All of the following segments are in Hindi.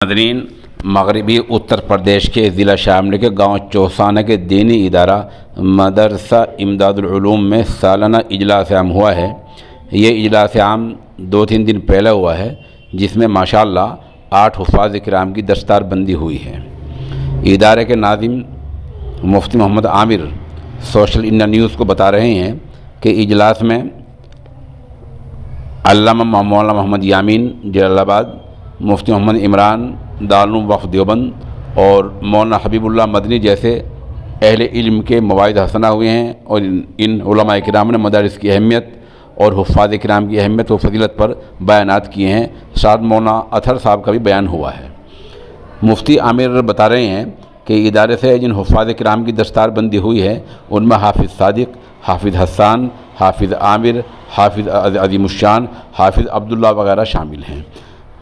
नादरीन, मगरबी उत्तर प्रदेश के ज़िला शामली के गांव चौसाना के दीनी इदारा मदरसा इमदादुल उलूम में सालाना इजलास आम हुआ है। ये इजलास आम 2-3 दिन पहले हुआ है, जिसमें माशाअल्लाह 8 हुफ़ाज़ किराम की दस्तारबंदी हुई है। इदारे के नाज़िम Mufti Mohammad Aamir social India news को बता रहे हैं कि इजलास में अल्लामा मौलाना मोहम्मद यामीन जलालाबाद, मुफ्ती मोहम्मद इमरान दारुल वक़्फ़ देवबंद और मौलाना हबीबुल्लाह मदनी जैसे अहले इल्म के मवाइद हसना हुए हैं और इन उलमा किराम ने मदारिस की अहमियत और हुफ़ाज़ किराम की अहमियत व फजीलत पर बयानात किए हैं। साथ मौलाना अतहर साहब का भी बयान हुआ है। मुफ्ती आमिर बता रहे हैं कि इदारे से जिन हुफ़ाज़ किराम की दस्तारबंदी हुई है उनमें हाफिज़ सादिक, हाफिज़ हसन, हाफिज़ आमिर, हाफिज़ अज़ीमुश्शान, हाफिज़ अब्दुल्ला वगैरह शामिल हैं।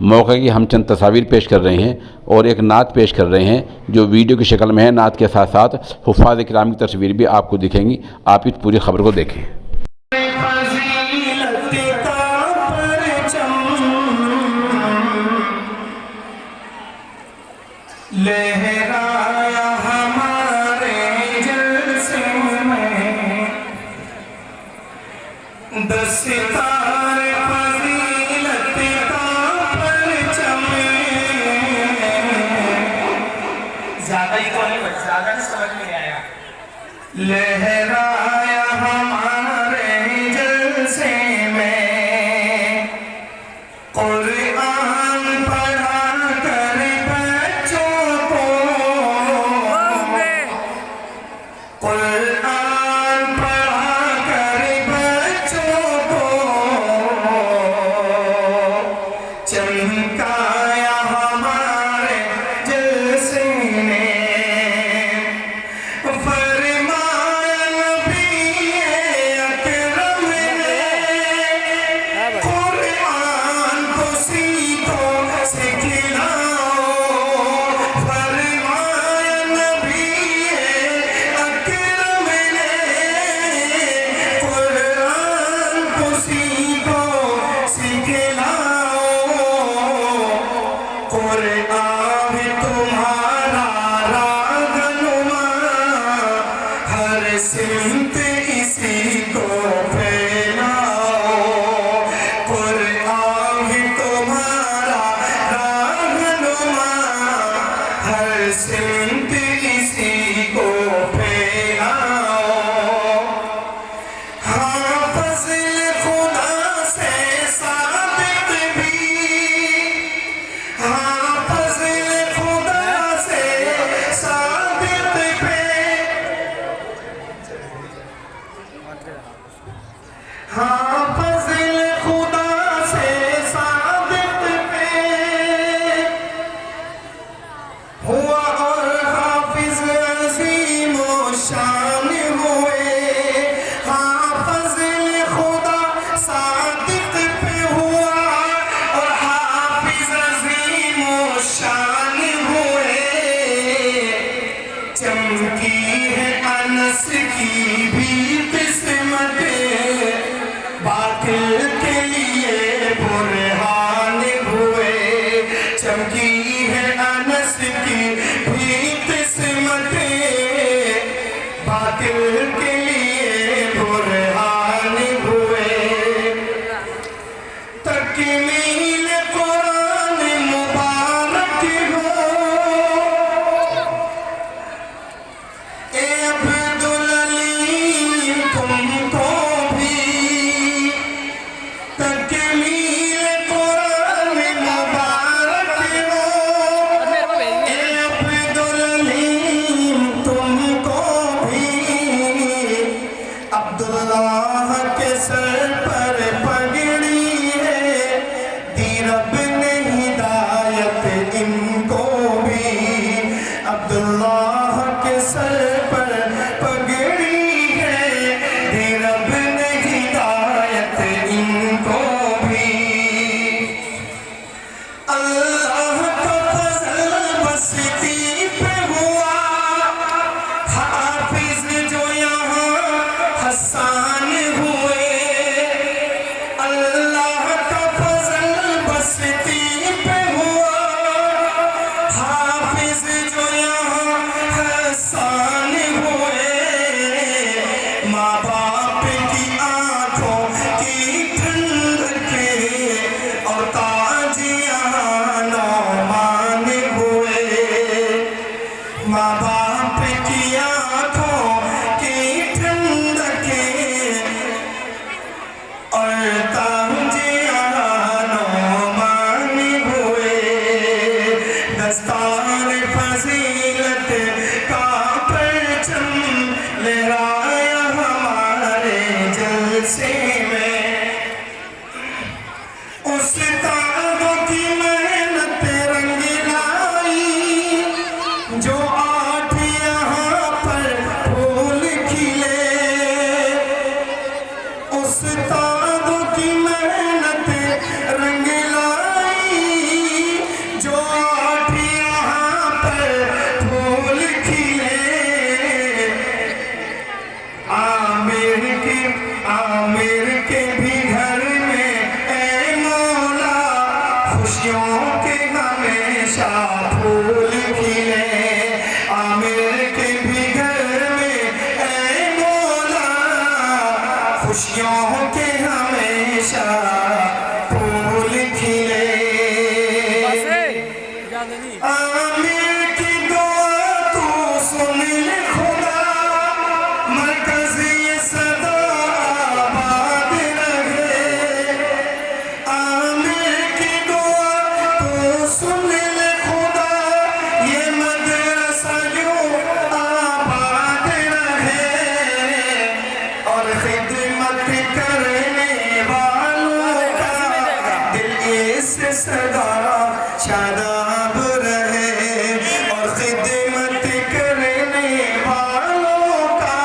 मौके की हम चंद तस्वीर पेश कर रहे हैं और एक नात पेश कर रहे हैं जो वीडियो की शक्ल में है। नात के साथ साथ हुफ़ाज़ किराम की तस्वीर भी आपको दिखेंगी। आप इस पूरी खबर को देखें। लहराया हमारे जलसे में दस सितारे फजीलत का परचम। ज्यादा ही बोली, ज्यादा नहीं समझ में आया। लहराया हमारे जलसे में कुरान पढ़ा कर बच्चों को, कुरान पढ़ा कर बच्चों को चमकाया हमारे जलसे ने। फरमाया नबी अकरम ने कुरान को सीखो सिखलाओ। फरमाया नबी अकरम ने कुरान को सीखो सिखलाओ। कुरान तुम्हारा राहनुमा, हर सिमत इसी को फैलाओ। कुरान तुम्हारा राहनुमा, हर सिमत इसी को फैलाओ। हाँ फज़ल खुदा से साबित भी, हाँ फज़ल खुदा से साबित पे, हाँ फज़ल खुदा से साबित पे हुआ और हाफिज़ अज़ीमुश्शान हुए। हाँ फज़ल खुदा सादिक पे हुआ और हाफिज़ अज़ीमुश्शान हुए। चमकी है अनस की भी किस्मत, बातिल के लिए बुरहान हुए। चमकी है अनस की भी किस्मत, बातिल के लिए बुरहान हुए। तकमील कुरान मुबारक हो ए अब्दुल अलीम तुमको भी। तकमील कुरान मुबारक हो ए अब्दुल अलीम तुमको भी। अब्दुल्लाह के सर पर पगड़ी है, दी रब ने हिदायत इनको भी। अब्दुल्लाह के सर पर पगड़ी है, दी रब ने हिदायत इनको भी। अल्लाह का फज़ल बस्ती पे हुआ, हाफिज़ जो यहाँ हसन हुए। अल्लाह का फज़ल बस्ती पे हुआ, दस्तार फजीलत का परचम लहराया हमारे जलसे में। उस्तादों की मेहनत रंग लाई, जो आज यहाँ पर फूल खिले। उस्तादों की मेहनत रंग लाई, जो आज यहाँ पर फूल खिले। आमिर के भी घर में ऐ मौला खुशियों के हमेशा फूल खिले। आमिर के भी घर में ऐ मौला खुशियों के हमेशा फूल खिले। आमिर की दुआ तू सुन ले खुदा, मरकज़ ये सदा आबाद रहे। आमिर की दुआ तू सुन ले खुदा, ये मदरसा यूं आबाद रहे। और खिदमत करने वालों का दिल इससे सदा शादाब रहे। और खिदमत करने वालों का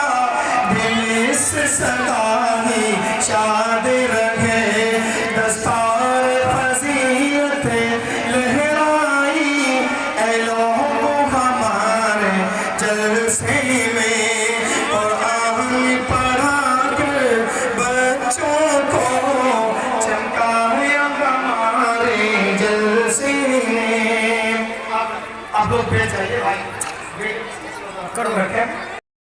दिल इससे सदा ही शाद रहे। दस्तार फजीलत लहराई ऐ लोगों हमारे जलसे में। और आमीन पढ़ा कर बच्चों को चमकाया हमारे जलसे में। आप लोग बैठ जाइए भाई, कर रखे